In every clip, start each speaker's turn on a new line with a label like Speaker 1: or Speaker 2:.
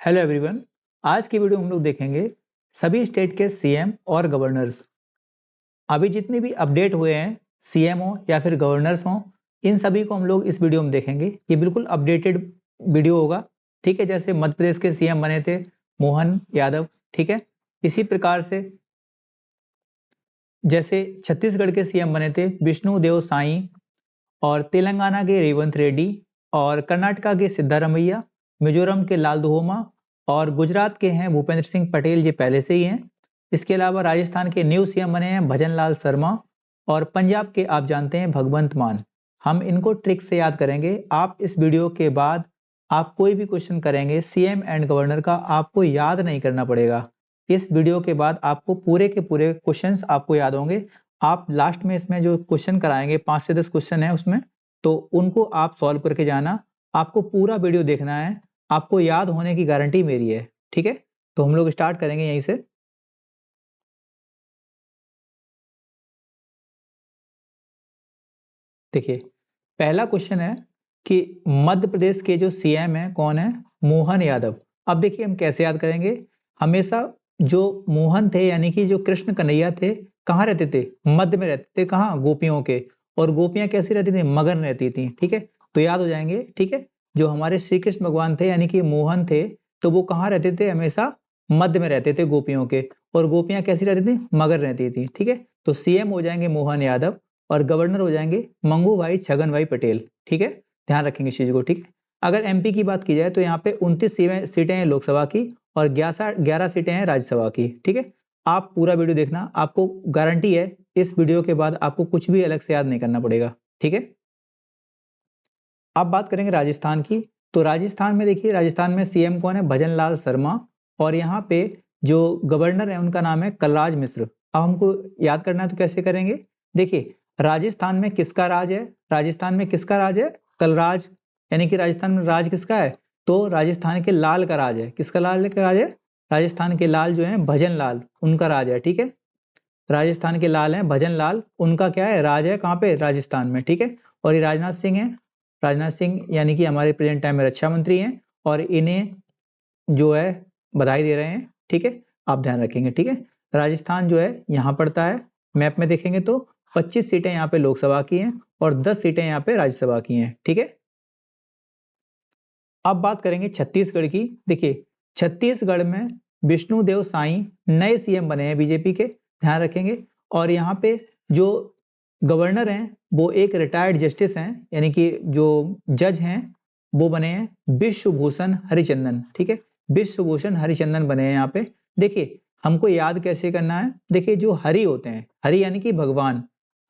Speaker 1: Hello everyone. आज की video हम लोग देखेंगे सभी स्टेट के सीएम और गवर्नर्स। अभी जितने भी अपडेट हुए हैं सीएम हो या फिर गवर्नर्स हो, इन सभी को हम लोग इस वीडियो में देखेंगे। ये बिल्कुल अपडेटेड वीडियो होगा, ठीक है। जैसे मध्य प्रदेश के सीएम बने थे मोहन यादव, ठीक है। इसी प्रकार से जैसे छत्तीसगढ़ के सीएम बने थे विष्णु देव साई, और तेलंगाना के रेवंत रेड्डी, और कर्नाटका के सिद्धारमैया, मिजोरम के लाल दुहोमा, और गुजरात के हैं भूपेंद्र सिंह पटेल, ये पहले से ही हैं। इसके अलावा राजस्थान के न्यू सीएम बने हैं भजन लाल शर्मा, और पंजाब के आप जानते हैं भगवंत मान। हम इनको ट्रिक से याद करेंगे। आप इस वीडियो के बाद आप कोई भी क्वेश्चन करेंगे सीएम एंड गवर्नर का, आपको याद नहीं करना पड़ेगा। इस वीडियो के बाद आपको पूरे के पूरे क्वेश्चंस आपको याद होंगे। आप लास्ट में इसमें जो क्वेश्चन कराएंगे 5 से 10 क्वेश्चन है उसमें, तो उनको आप सॉल्व करके जाना। आपको पूरा वीडियो देखना है, आपको याद होने की गारंटी मेरी है, ठीक है। तो हम लोग स्टार्ट करेंगे यहीं से। देखिए, पहला क्वेश्चन है कि मध्य प्रदेश के जो सीएम है कौन है? मोहन यादव। अब देखिए हम कैसे याद करेंगे। हमेशा जो मोहन थे यानी कि जो कृष्ण कन्हैया थे, कहाँ रहते थे? मध्य में रहते थे। कहाँ? गोपियों के। और गोपियां कैसी रहती थी? मगन रहती थी, ठीक है। तो याद हो जाएंगे, ठीक है। जो हमारे श्री कृष्ण भगवान थे यानी कि मोहन थे, तो वो कहाँ रहते थे? हमेशा मध्य में रहते थे गोपियों के। और गोपियां कैसी रहती थी? मगन रहती थी, ठीक है। तो सीएम हो जाएंगे मोहन यादव, और गवर्नर हो जाएंगे मंगू भाई छगन भाई पटेल, ठीक है। ध्यान रखेंगे इस चीज को, ठीक है। अगर एमपी की बात की जाए तो यहाँ पे 29 सीटें हैं लोकसभा की, और 11 सीटें हैं राज्यसभा की, ठीक है। आप पूरा वीडियो देखना, आपको गारंटी है इस वीडियो के बाद आपको कुछ भी अलग से याद नहीं करना पड़ेगा, ठीक है। अब बात करेंगे राजस्थान की। तो राजस्थान में देखिए, राजस्थान में सीएम कौन है? भजन लाल शर्मा, और यहाँ पे जो गवर्नर है उनका नाम है कलराज मिश्र। अब हमको याद करना है तो कैसे करेंगे? देखिए, राजस्थान में किसका राज है? राजस्थान में किसका राज है? कलराज, यानी कि राजस्थान में राज किसका है? तो राजस्थान के लाल का राज है। किसका लाल का राज है? राजस्थान के लाल जो है भजन लाल, उनका राज है, ठीक है। राजस्थान के लाल हैं भजन लाल, उनका क्या है? राज है। कहाँ पे? राजस्थान में, ठीक है। और ये राजनाथ सिंह है। राजनाथ सिंह यानी कि हमारे प्रेजेंट टाइम में रक्षा मंत्री हैं, और इन्हें जो है बधाई दे रहे हैं, ठीक है। आप ध्यान रखेंगे, ठीक है। राजस्थान जो है यहाँ पड़ता है, मैप में देखेंगे तो 25 सीटें यहाँ पे लोकसभा की हैं, और 10 सीटें यहाँ पे राज्यसभा की हैं, ठीक है। अब बात करेंगे छत्तीसगढ़ की। देखिए, छत्तीसगढ़ में विष्णुदेव साई नए सीएम बने हैं बीजेपी के, ध्यान रखेंगे। और यहाँ पे जो गवर्नर हैं वो एक रिटायर्ड जस्टिस हैं, यानी कि जो जज हैं वो बने हैं विश्वभूषण हरिचंदन, ठीक है। विश्वभूषण हरिचंदन बने हैं यहाँ पे। देखिए, हमको याद कैसे करना है? देखिए, जो हरि होते हैं, हरि यानी कि भगवान,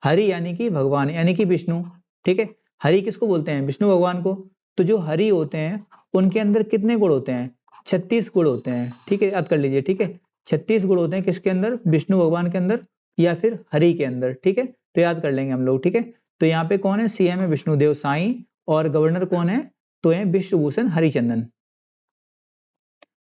Speaker 1: हरि यानी कि भगवान यानी कि विष्णु, ठीक है। हरि किसको बोलते हैं? विष्णु भगवान को। तो जो हरि होते हैं उनके अंदर कितने गुण होते हैं? 36 गुण होते हैं, ठीक है। याद कर लीजिए, ठीक है। 36 गुण होते हैं किसके अंदर? विष्णु भगवान के अंदर, या फिर हरि के अंदर, ठीक है। तो याद कर लेंगे हम लोग, ठीक है। तो यहाँ पे कौन है? सीएम है विष्णुदेव साई, और गवर्नर कौन है? तो है विश्वभूषण हरिचंदन।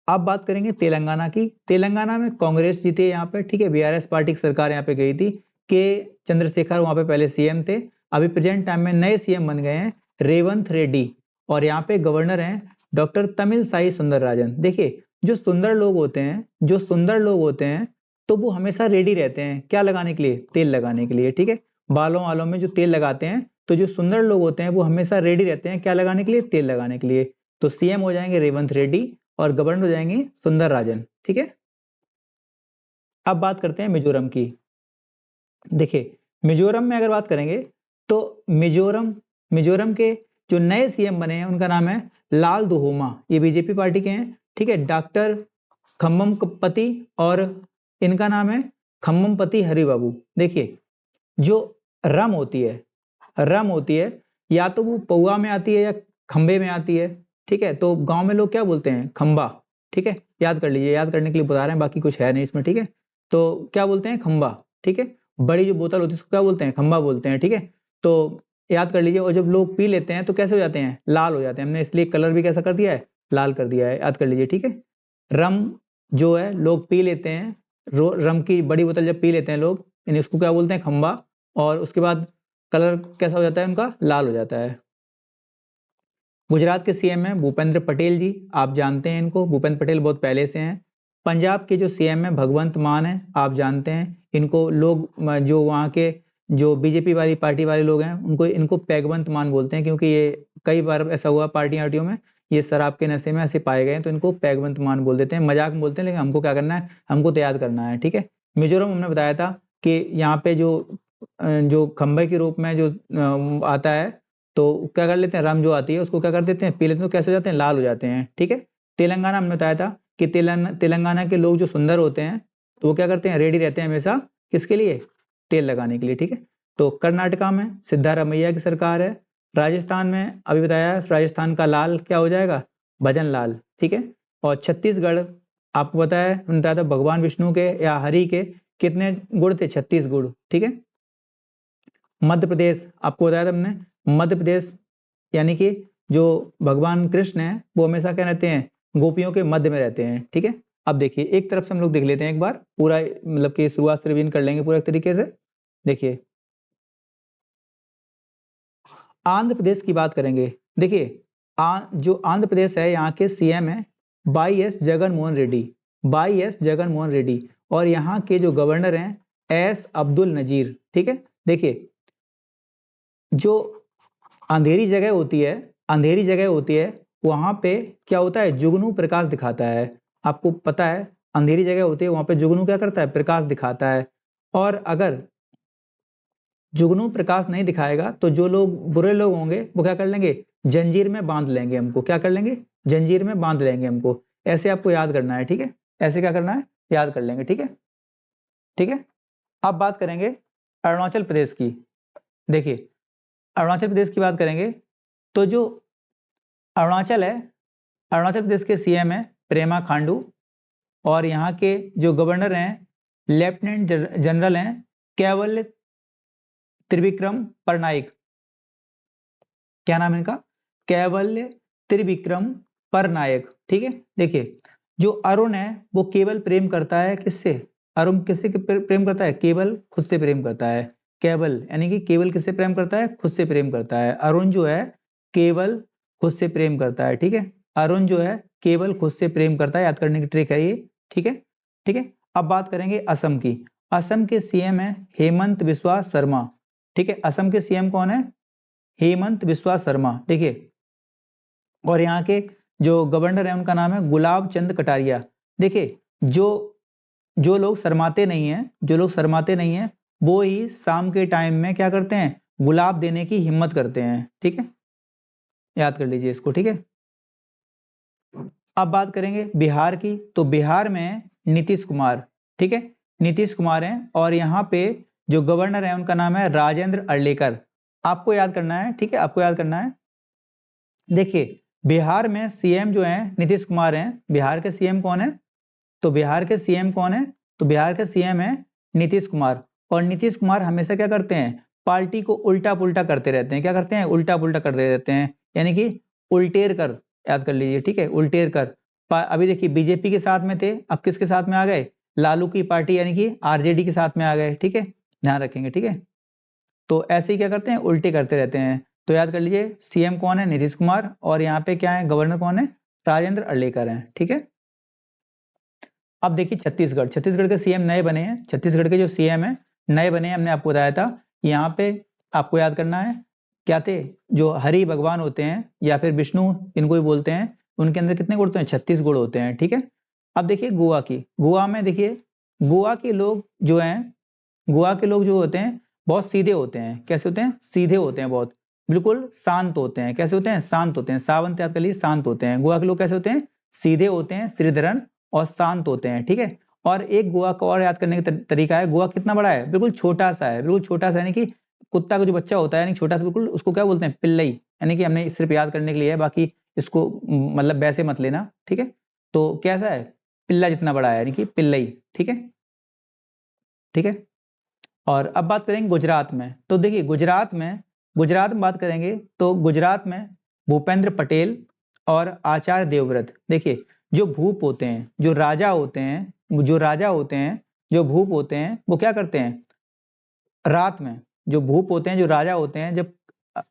Speaker 1: अब बात करेंगे तेलंगाना की। तेलंगाना में कांग्रेस जीती है यहाँ पे, ठीक है। बीआरएस पार्टी की सरकार यहाँ पे गई थी। के चंद्रशेखर वहां पे पहले सीएम थे। अभी प्रेजेंट टाइम में नए सीएम बन गए हैं रेवंत रेड्डी, और यहाँ पे गवर्नर हैं डॉक्टर तमिलसाई सुंदरराजन। देखिए, जो सुंदर लोग होते हैं, जो सुंदर लोग होते हैं, तो वो हमेशा रेडी रहते हैं क्या लगाने के लिए? तेल लगाने के लिए, ठीक है। बालों वालों में जो तेल लगाते हैं, तो जो सुंदर लोग होते हैं वो हमेशा रेडी रहते हैं क्या लगाने के लिए? तेल लगाने के लिए। तो सीएम हो जाएंगे रेवंत रेड्डी, और गवर्नर हो जाएंगे सुंदर राजन, ठीक है। अब बात करते हैं मिजोरम की। देखिए, मिजोरम में अगर बात करेंगे तो मिजोरम मिजोरम के जो नए सीएम बने हैं उनका नाम है लाल दुहोमा। ये बीजेपी पार्टी के हैं, ठीक है। डॉक्टर खम्मम पति, और इनका नाम है खम्मम पति हरिबाबू। देखिए, जो रम होती है, रम होती है, या तो वो पौआ में आती है या खंबे में आती है, ठीक है। तो गांव में लोग क्या बोलते हैं? खंबा, ठीक है। याद कर लीजिए, याद करने के लिए बता रहे हैं, बाकी कुछ है नहीं इसमें, ठीक है। तो क्या बोलते हैं? खंबा, ठीक है। बड़ी जो बोतल होती है उसको क्या बोलते हैं? खंबा बोलते हैं, ठीक है। तो याद कर लीजिए। और जब लोग पी लेते हैं तो कैसे हो जाते हैं? लाल हो जाते हैं। हमने इसलिए कलर भी कैसा कर दिया है? लाल कर दिया है, याद कर लीजिए, ठीक है। रम जो है लोग पी लेते हैं, रम की बड़ी बोतल जब पी लेते हैं लोग, यानी उसको क्या बोलते हैं? खंबा। और उसके बाद कलर कैसा हो जाता है उनका? लाल हो जाता है। गुजरात के सीएम हैं भूपेंद्र पटेल जी, आप जानते हैं इनको, भूपेंद्र पटेल बहुत पहले से हैं। पंजाब के जो सीएम हैं भगवंत मान हैं, आप जानते हैं इनको। लोग जो वहाँ के जो बीजेपी वाली पार्टी वाले लोग हैं उनको इनको पैगवंत मान बोलते हैं, क्योंकि ये कई बार ऐसा हुआ पार्टियों में ये शराब के नशे में ऐसे पाए गए हैं, तो इनको पैगवंत मान बोल देते हैं, मजाक में बोलते हैं, लेकिन हमको क्या करना है, हमको तो याद करना है, ठीक है। मिजोरम हमने बताया था कि यहाँ पे जो खंबे के रूप में जो आता है, तो क्या कर लेते हैं, रम जो आती है उसको क्या कर देते हैं, पी लेते हैं, तो कैसे हो जाते हैं, लाल हो जाते हैं, ठीक है। तेलंगाना हमने बताया था कि तेलंगाना के लोग जो सुंदर होते हैं तो वो क्या करते हैं, रेडी रहते हैं हमेशा, किसके लिए, तेल लगाने के लिए, ठीक है। तो कर्नाटका में सिद्धारमैया की सरकार है। राजस्थान में अभी बताया, राजस्थान का लाल क्या हो जाएगा, भजन लाल, ठीक है। और छत्तीसगढ़ आपको बताया, बताया था भगवान विष्णु के या हरि के कितने गुण थे, 36 गुण, ठीक है। मध्य प्रदेश आपको बताया था हमने, मध्य प्रदेश यानी कि जो भगवान कृष्ण है वो हमेशा क्या रहते हैं, गोपियों के मध्य में रहते हैं, ठीक है। अब देखिए एक तरफ से हम लोग देख लेते हैं एक बार पूरा, मतलब कि शुरुआत से रिवीजन कर लेंगे पूरा एक तरीके से। देखिए आंध्र प्रदेश की बात करेंगे। देखिए जो आंध्र प्रदेश है यहाँ के सीएम है Y S Jagan Mohan Reddy, Y S Jagan Mohan Reddy, और यहाँ के जो गवर्नर हैं एस अब्दुल नजीर, ठीक है। देखिए जो अंधेरी जगह होती है, अंधेरी जगह होती है वहां पे क्या होता है, जुगनू प्रकाश दिखाता है, आपको पता है अंधेरी जगह होती है वहां पे जुगनू क्या करता है, प्रकाश दिखाता है। और अगर जुगनू प्रकाश नहीं दिखाएगा तो जो लोग बुरे लोग होंगे वो क्या कर लेंगे, जंजीर में बांध लेंगे हमको, क्या कर लेंगे, जंजीर में बांध लेंगे हमको। ऐसे आपको याद करना है, ठीक है, ऐसे क्या करना है, याद कर लेंगे, ठीक है, ठीक है। अब बात करेंगे अरुणाचल प्रदेश की। देखिए अरुणाचल प्रदेश की बात करेंगे तो जो अरुणाचल है, अरुणाचल प्रदेश के सीएम है प्रेमा खांडू, और यहाँ के जो गवर्नर हैं लेफ्टिनेंट जनरल हैं केवल त्रिविक्रम परनाइक, क्या नाम है इनका, कैवल्य त्रिविक्रम परनायक, ठीक है। देखिए जो अरुण है वो केवल प्रेम करता है किससे, अरुण किससे प्रेम करता है, केवल खुद से प्रेम करता है। केवल यानी कि केवल किससे प्रेम करता है, खुद से प्रेम करता है। अरुण जो है केवल खुद से प्रेम करता है, ठीक है। अरुण जो है केवल खुद से प्रेम करता है, याद करने की ट्रिक है ये, ठीक है, ठीक है। अब बात करेंगे असम की। असम के सीएम है हेमंत बिस्वा शर्मा, ठीक है। असम के सीएम कौन है, हेमंत बिस्वा शर्मा, देखिए। और यहाँ के जो गवर्नर है उनका नाम है गुलाब चंद कटारिया। देखिए जो जो लोग शर्माते नहीं हैं, जो लोग शर्माते नहीं हैं वो ही शाम के टाइम में क्या करते हैं, गुलाब देने की हिम्मत करते हैं, ठीक है, याद कर लीजिए इसको, ठीक है। अब बात करेंगे बिहार की, तो बिहार में नीतीश कुमार, ठीक है, नीतीश कुमार हैं, और यहाँ पे जो गवर्नर है उनका नाम है राजेंद्र अर्लेकर, आपको याद करना है, ठीक है, आपको याद करना है। देखिए बिहार में सीएम जो है नीतीश कुमार हैं, बिहार के सीएम कौन है, तो बिहार के सीएम कौन है, तो बिहार के सीएम है नीतीश कुमार। और नीतीश कुमार हमेशा क्या करते हैं, पार्टी को उल्टा पुल्टा करते रहते हैं, क्या करते हैं, उल्टा पुल्टा करते रहते हैं, यानी कि उल्टेर कर, याद कर लीजिए, ठीक है, उल्टेर कर। अभी देखिए बीजेपी के साथ में थे, अब किसके साथ में आ गए, लालू की पार्टी यानी कि आरजेडी के साथ में आ गए, ठीक है, ध्यान रखेंगे, ठीक है। तो ऐसे ही क्या करते हैं, उल्टे करते रहते हैं। तो याद कर लीजिए सीएम कौन है, नीतीश कुमार, और यहाँ पे क्या है, गवर्नर कौन है, राजेंद्र अर्लेकर हैं, ठीक है। अब देखिए छत्तीसगढ़, छत्तीसगढ़ के सीएम नए बने हैं, छत्तीसगढ़ के जो सीएम है नए बने हैं, हमने आपको बताया था। यहाँ पे आपको याद करना है क्या थे, जो हरि भगवान होते हैं या फिर विष्णु इनको भी बोलते हैं, उनके अंदर कितने गुण होते हैं, 36 गुण होते हैं, ठीक है। अब देखिए गोवा की, गोवा में देखिए गोवा के लोग जो हैं, गोवा के लोग जो होते हैं बहुत सीधे होते हैं, कैसे होते हैं, सीधे होते हैं, बहुत बिल्कुल शांत होते हैं, कैसे होते हैं, शांत होते हैं, सावंत याद कर लीजिए, शांत होते हैं। गोवा के लोग कैसे होते हैं, सीधे होते हैं, श्रीधरन और शांत होते हैं, ठीक है। और एक गोवा का और याद करने का तरीका है, गोवा कितना बड़ा है, बिल्कुल छोटा सा है, बिल्कुल छोटा सा, यानी कि कुत्ता का जो बच्चा होता है यानी छोटा सा बिल्कुल, उसको क्या बोलते हैं, पिल्लई, यानी कि हमने सिर्फ याद करने के लिए है, बाकी इसको मतलब वैसे मत लेना, ठीक है। तो कैसा है, पिल्ला जितना बड़ा है, यानी कि पिल्लई, ठीक है, ठीक है। और अब बात करेंगे गुजरात में, तो देखिए गुजरात में बात करेंगे तो गुजरात में भूपेंद्र पटेल और आचार्य देवव्रत। देखिए जो भूप होते हैं, जो राजा होते हैं, जो राजा होते हैं, जो भूप होते हैं वो क्या करते हैं, रात में, जो भूप होते हैं, जो राजा होते हैं, जब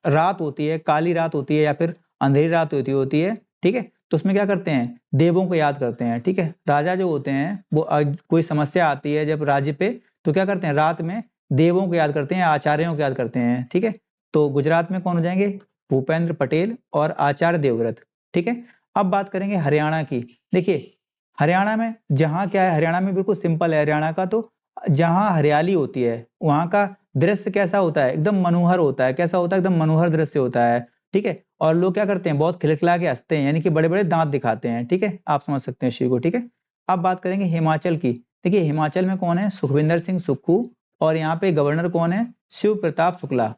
Speaker 1: रात होती है, काली रात होती है या फिर अंधेरी रात होती है, ठीक है। तो उसमें क्या करते हैं, देवों को याद करते हैं, ठीक है। राजा जो होते हैं वो कोई समस्या आती है जब राज्य पे, तो क्या करते हैं, रात में देवों को याद करते हैं, आचार्यों को याद करते हैं, ठीक है। तो गुजरात में कौन हो जाएंगे, भूपेंद्र पटेल और आचार्य देवव्रत, ठीक है। अब बात करेंगे हरियाणा की। देखिए हरियाणा में जहाँ क्या है, हरियाणा में बिल्कुल सिंपल है हरियाणा का, तो जहाँ हरियाली होती है वहां का दृश्य कैसा होता है, एकदम मनोहर होता है। कैसा होता है, एकदम मनोहर दृश्य होता है, ठीक है। और लोग क्या करते हैं, बहुत खिलखिला के हंसते हैं, यानी कि बड़े बड़े दांत दिखाते हैं, ठीक है। आप समझ सकते हैं इस चीज को, ठीक है। अब बात करेंगे हिमाचल की। देखिए हिमाचल में कौन है, सुखविंदर सिंह सुक्खू, और यहाँ पे गवर्नर कौन है, शिव प्रताप शुक्ला।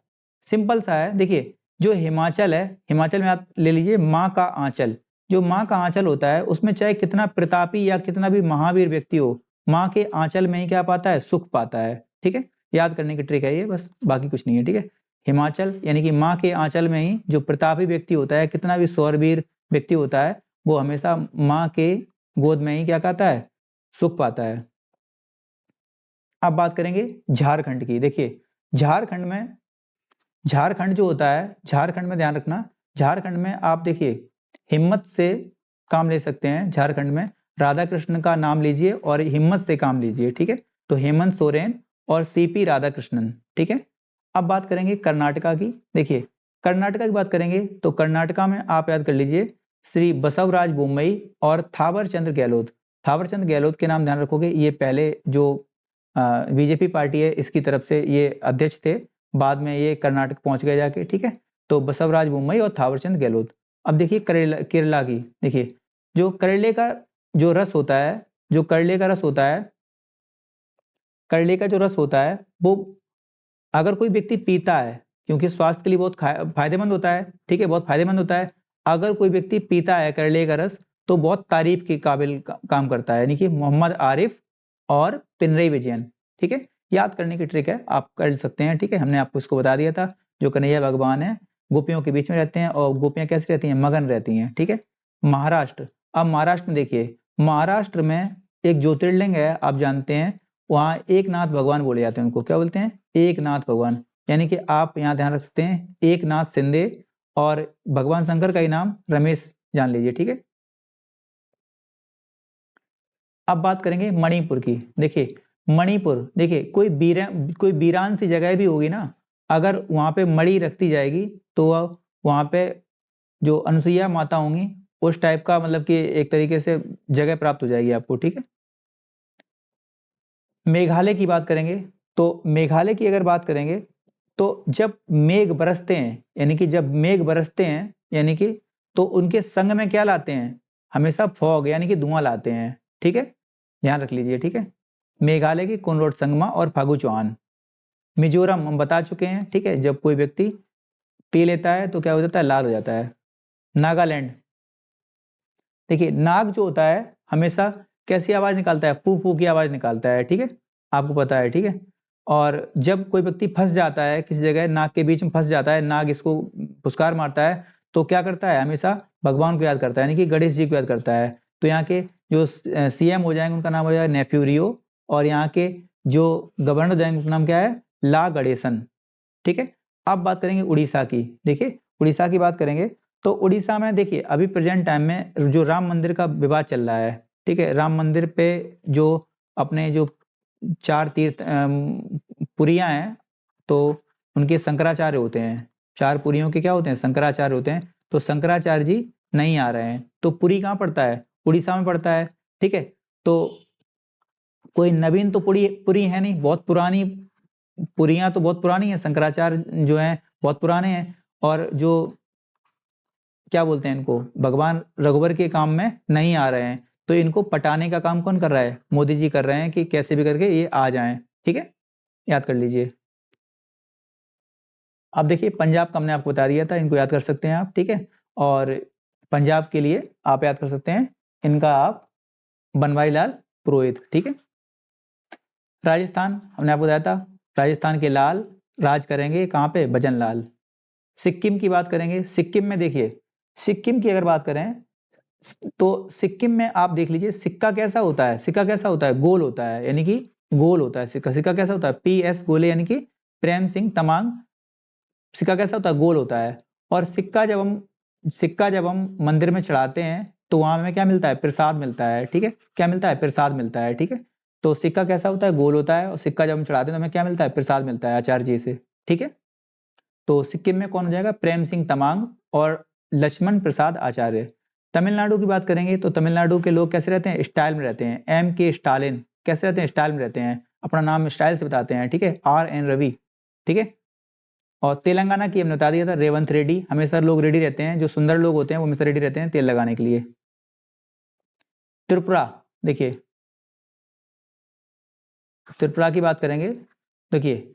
Speaker 1: सिंपल सा है। देखिए जो हिमाचल है, हिमाचल में आप ले लीजिए माँ का आंचल। जो माँ का आंचल होता है उसमें चाहे कितना प्रतापी या कितना भी महावीर व्यक्ति हो, माँ के आंचल में ही क्या पाता है, सुख पाता है, ठीक है। याद करने की ट्रिक है ये, बस बाकी कुछ नहीं है, ठीक है। हिमाचल यानी कि माँ के आंचल में ही जो प्रतापी व्यक्ति होता है, कितना भी शौरवीर व्यक्ति होता है, वो हमेशा माँ के गोद में ही क्या कहता है, सुख पाता है। अब बात करेंगे झारखंड की। देखिए झारखंड में, झारखंड जो होता है, झारखंड में ध्यान रखना, झारखंड में आप देखिए हिम्मत से काम ले सकते हैं। झारखंड में राधा कृष्ण का नाम लीजिए और हिम्मत से काम लीजिए, ठीक है। तो हेमंत सोरेन और सीपी राधाकृष्णन, ठीक है। अब बात करेंगे कर्नाटका की। देखिए कर्नाटका की बात करेंगे तो कर्नाटका में आप याद कर लीजिए श्री बसवराज बोम्मई और थावर चंद्र गहलोत। थावर चंद गहलोत के नाम ध्यान रखोगे, ये पहले जो बीजेपी पार्टी है इसकी तरफ से ये अध्यक्ष थे, बाद में ये कर्नाटक पहुंच गए जाके, ठीक है। तो बसवराज बोम्मई और थावरचंद गहलोत। अब देखिए केरला की। देखिए जो करेले का जो रस होता है, जो करले का रस होता है, करले का जो रस होता है वो अगर कोई व्यक्ति पीता है, क्योंकि स्वास्थ्य के लिए बहुत फायदेमंद होता है, ठीक है, बहुत फायदेमंद होता है। अगर कोई व्यक्ति पीता है करले का रस तो बहुत तारीफ के काबिल काम करता है, यानी कि मोहम्मद आरिफ और पिनरई विजयन, ठीक है। याद करने की ट्रिक है, आप कर सकते हैं, ठीक है। हमने आपको इसको बता दिया था। जो कन्हैया भगवान है गोपियों के बीच में रहते हैं, और गोपियां कैसे रहती हैं, मगन रहती हैं, ठीक है। महाराष्ट्र। अब महाराष्ट्र में देखिए, महाराष्ट्र में एक ज्योतिर्लिंग है, आप जानते हैं, वहाँ एक नाथ भगवान बोले जाते हैं। उनको क्या बोलते हैं, एक नाथ भगवान। यानी कि आप यहाँ ध्यान रख सकते हैं एक नाथ शिंदे, और भगवान शंकर का ही नाम रमेश जान लीजिए, ठीक है। अब बात करेंगे मणिपुर की। देखिए मणिपुर, देखिए कोई वीरान सी जगह भी होगी ना, अगर वहां पे मणि रखती जाएगी तो वहां पे जो अनुसुईया माता होंगी, उस टाइप का मतलब कि एक तरीके से जगह प्राप्त हो जाएगी आपको, ठीक है। मेघालय की बात करेंगे तो मेघालय की अगर बात करेंगे तो जब मेघ बरसते हैं, यानी कि जब मेघ बरसते हैं, यानी कि तो उनके संग में क्या लाते हैं, हमेशा फॉग यानी कि धुआं लाते हैं, ठीक है। ध्यान रख लीजिए, ठीक है। मेघालय की कोनरोड संगमा और फागु चौहान। मिजोरम हम बता चुके हैं, ठीक है, जब कोई व्यक्ति पी लेता है तो क्या हो जाता है, लाल हो जाता है। नागालैंड। देखिए नाग जो होता है हमेशा कैसी आवाज निकालता है, फू फू की आवाज निकालता है, ठीक है, आपको पता है, ठीक है। और जब कोई व्यक्ति फंस जाता है किसी जगह, नाग के बीच में फंस जाता है, नाग इसको फुसकार मारता है, तो क्या करता है, हमेशा भगवान को याद करता है, यानी कि गणेश जी को याद करता है। तो यहाँ के जो सीएम हो जाएंगे उनका नाम हो जाएगा नेफ्यूरियो, और यहाँ के जो गवर्नर हो जाएंगे उनका नाम क्या है, ला गणेशन, ठीक है। अब बात करेंगे उड़ीसा की। देखिए उड़ीसा की बात करेंगे तो उड़ीसा में देखिए अभी प्रेजेंट टाइम में जो राम मंदिर का विवाद चल रहा है, ठीक है। राम मंदिर पे जो अपने जो चार तीर्थ पुरियां हैं, तो उनके शंकराचार्य होते हैं, चार पुरियों के क्या होते हैं, शंकराचार्य होते हैं। तो शंकराचार्य जी नहीं आ रहे हैं, तो पुरी कहाँ पड़ता है, उड़ीसा में पड़ता है, ठीक है। तो कोई नवीन तो पुरी पुरी है नहीं, बहुत पुरानी पुरियां तो बहुत पुरानी है, शंकराचार्य जो है बहुत पुराने हैं। और जो क्या बोलते हैं इनको, भगवान रघुवर के काम में नहीं आ रहे हैं, तो इनको पटाने का काम कौन कर रहा है, मोदी जी कर रहे हैं कि कैसे भी करके ये आ जाएं, ठीक है। याद कर लीजिए। अब देखिए पंजाब का हमने आपको बता दिया था, इनको याद कर सकते हैं आप, ठीक है। और पंजाब के लिए आप याद कर सकते हैं इनका आप बनवारी लाल पुरोहित, ठीक है। राजस्थान हमने आपको बताया था, राजस्थान के लाल राज करेंगे कहाँ पे, भजन लाल। सिक्किम की बात करेंगे, सिक्किम में देखिए, सिक्किम की अगर बात करें तो सिक्किम में आप देख लीजिए सिक्का कैसा होता है, सिक्का कैसा होता है, गोल होता है, यानी कि गोल होता है सिक्का। सिक्का कैसा होता है, PS गोले, यानी कि प्रेम सिंह तमांग। सिक्का कैसा होता है, गोल होता है। और सिक्का जब हम सिक्का जब हम मंदिर में चढ़ाते हैं तो वहां हमें क्या मिलता है? प्रसाद मिलता है, ठीक है। क्या मिलता है? प्रसाद मिलता है, ठीक है। तो सिक्का कैसा होता है? गोल होता है, और सिक्का जब हम चढ़ाते हैं तो हमें क्या मिलता है? प्रसाद मिलता है आचार्य जी से, ठीक है। तो सिक्किम में कौन हो जाएगा? प्रेम सिंह तमांग और लक्ष्मण प्रसाद आचार्य। तमिलनाडु की बात करेंगे तो तमिलनाडु के लोग कैसे रहते हैं? स्टाइल में रहते हैं। एम के स्टालिन कैसे रहते हैं? स्टाइल में रहते हैं, अपना नाम स्टाइल से बताते हैं, ठीक है। आर एन रवि, ठीक है। और तेलंगाना की हमने बता दिया था, रेवंत रेड्डी। हमेशा लोग रेडी रहते हैं, जो सुंदर लोग होते हैं वो हमेशा रेडी रहते हैं तेल लगाने के लिए। त्रिपुरा, देखिए त्रिपुरा की बात करेंगे, देखिए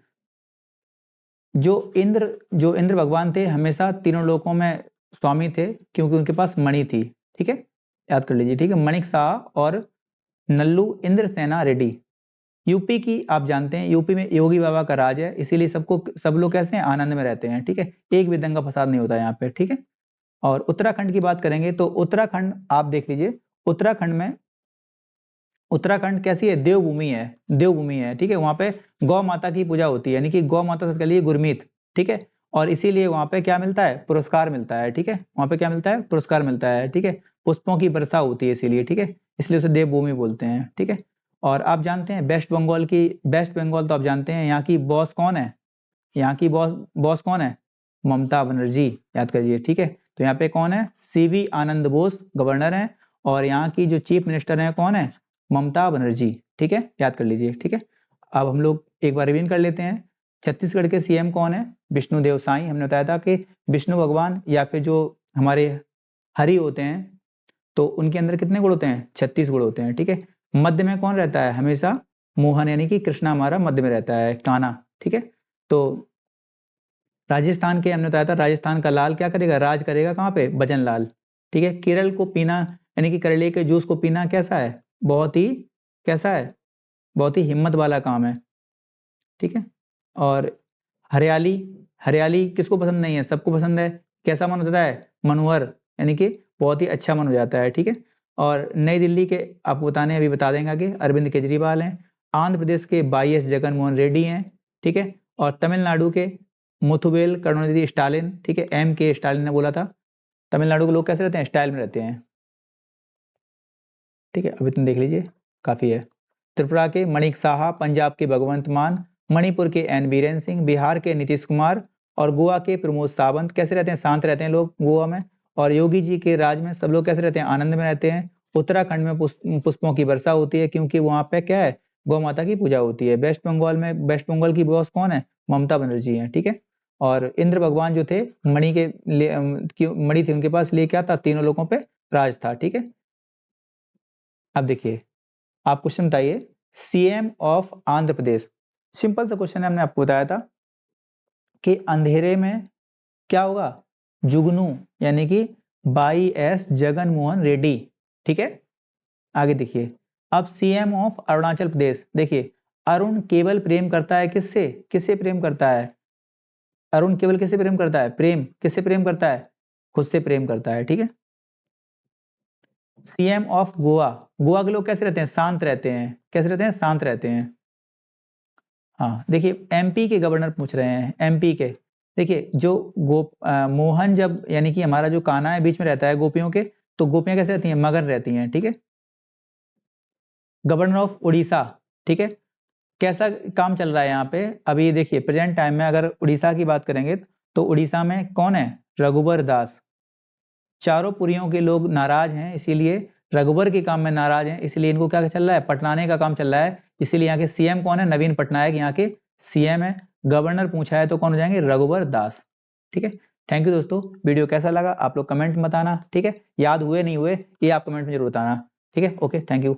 Speaker 1: जो इंद्र भगवान थे हमेशा तीनों लोकों में स्वामी थे, क्योंकि उनके पास मणि थी, ठीक है। याद कर लीजिए, ठीक है। मणिक शाह और नल्लू इंद्रसेना रेड्डी। यूपी की आप जानते हैं, यूपी में योगी बाबा का राज है, इसीलिए सब लोग कैसे हैं? आनंद में रहते हैं, ठीक है। एक भी दंगा फसाद नहीं होता यहाँ पे, ठीक है। और उत्तराखंड की बात करेंगे तो उत्तराखंड आप देख लीजिए, उत्तराखंड में उत्तराखंड कैसी है? देवभूमि है, देवभूमि है, ठीक है। वहां पे गौ माता की पूजा होती है, यानी कि गौ माता से लिए गुरमीत, ठीक है। और इसीलिए वहां पे क्या मिलता है? पुरस्कार मिलता है, ठीक है। वहां पे क्या मिलता है? पुरस्कार मिलता है, ठीक है। पुष्पों की वर्षा होती है इसीलिए, ठीक है। इसलिए उसे देवभूमि बोलते हैं, ठीक है। और आप जानते हैं वेस्ट बंगाल तो आप जानते हैं यहाँ की बॉस कौन है? यहाँ की बॉस बॉस कौन है? ममता बनर्जी, याद करिए, ठीक है। तो यहाँ पे कौन है? सीवी आनंद बोस गवर्नर है, और यहाँ की जो चीफ मिनिस्टर है कौन है? ममता बनर्जी, ठीक है। याद कर लीजिए, ठीक है। अब हम लोग एक बार रिवीजन कर लेते हैं। छत्तीसगढ़ के सीएम कौन है? विष्णुदेव साई। हमने बताया था कि विष्णु भगवान या फिर जो हमारे हरि होते हैं तो उनके अंदर कितने गुण होते हैं? 36 गुण होते हैं, ठीक है। मध्य में कौन रहता है हमेशा? मोहन, यानी कि कृष्णा हमारा मध्य में रहता है, कान्हा, ठीक है। तो राजस्थान के हमने बताया था, राजस्थान का लाल क्या करेगा? राज करेगा कहाँ पे? भजन लाल, ठीक है। केरल को पीना, यानी कि करेले के जूस को पीना कैसा है? बहुत ही कैसा है? बहुत ही हिम्मत वाला काम है, ठीक है। और हरियाली, हरियाली किसको पसंद नहीं है? सबको पसंद है। कैसा मन होता है? मनोहर, यानी कि बहुत ही अच्छा मन हो जाता है, ठीक है। और नई दिल्ली के आपको बताने अभी बता देंगे आगे, अरविंद केजरीवाल हैं। आंध्र प्रदेश के वाई एस जगन मोहन रेड्डी हैं, ठीक है। और तमिलनाडु के मुथुवेल करुणानिधि स्टालिन, ठीक है। एम के स्टालिन ने बोला था। तमिलनाडु के लोग कैसे रहते हैं? स्टाइल में रहते हैं, ठीक है। अभी तुम देख लीजिए, काफी है। त्रिपुरा के मणिक साहा, पंजाब के भगवंत मान, मणिपुर के एन बीरेन सिंह, बिहार के नीतीश कुमार, और गोवा के प्रमोद सावंत कैसे रहते हैं? शांत रहते हैं लोग गोवा में। और योगी जी के राज में सब लोग कैसे रहते हैं? आनंद में रहते हैं। उत्तराखंड में पुष्पों की वर्षा होती है, क्योंकि वहां पे क्या है? गौ माता की पूजा होती है। वेस्ट बंगाल की बॉस कौन है? ममता बनर्जी है, ठीक है। और इंद्र भगवान जो थे, मणि थी उनके पास, लिए क्या था? तीनों लोगों पे राज था, ठीक है। अब देखिए, आप क्वेश्चन बताइए, CM of Andhra Pradesh. Simple सा क्वेश्चन है, हमने आपको बताया था कि अंधेरे में क्या होगा? जुगनू, यानी कि वाई एस जगन मोहन रेड्डी, ठीक है। आगे देखिए, अब सीएम ऑफ अरुणाचल प्रदेश, देखिए अरुण केवल प्रेम करता है किससे? किससे प्रेम करता है? अरुण केवल किससे प्रेम करता है? प्रेम किससे प्रेम करता है? खुद से प्रेम करता है, ठीक है। सीएम ऑफ गोवा, गोवा के लोग कैसे रहते हैं? शांत रहते हैं। कैसे रहते हैं? शांत रहते हैं। हाँ, देखिए एमपी के गवर्नर पूछ रहे हैं, एमपी के। देखिए जो मोहन जब, यानी कि हमारा जो कान्हा है बीच में रहता है गोपियों के, तो गोपियां कैसे रहती हैं? मगन रहती हैं, ठीक है। गवर्नर ऑफ उड़ीसा, ठीक है। कैसा काम चल रहा है यहाँ पे? अभी देखिए प्रेजेंट टाइम में अगर उड़ीसा की बात करेंगे तो उड़ीसा में कौन है? रघुबर दास। चारों पुरियों के लोग नाराज हैं, इसीलिए रघुबर के काम में नाराज हैं, इसलिए इनको क्या चल रहा है? पटनाने का काम चल रहा है। इसीलिए यहाँ के सीएम कौन है? नवीन पटनायक यहाँ के सीएम है। गवर्नर पूछा है तो कौन हो जाएंगे? रघुबर दास, ठीक है। थैंक यू दोस्तों, वीडियो कैसा लगा आप लोग कमेंट में बताना, ठीक है। याद हुए नहीं हुए ये आप कमेंट में जरूर बताना, ठीक है। Okay, thank you.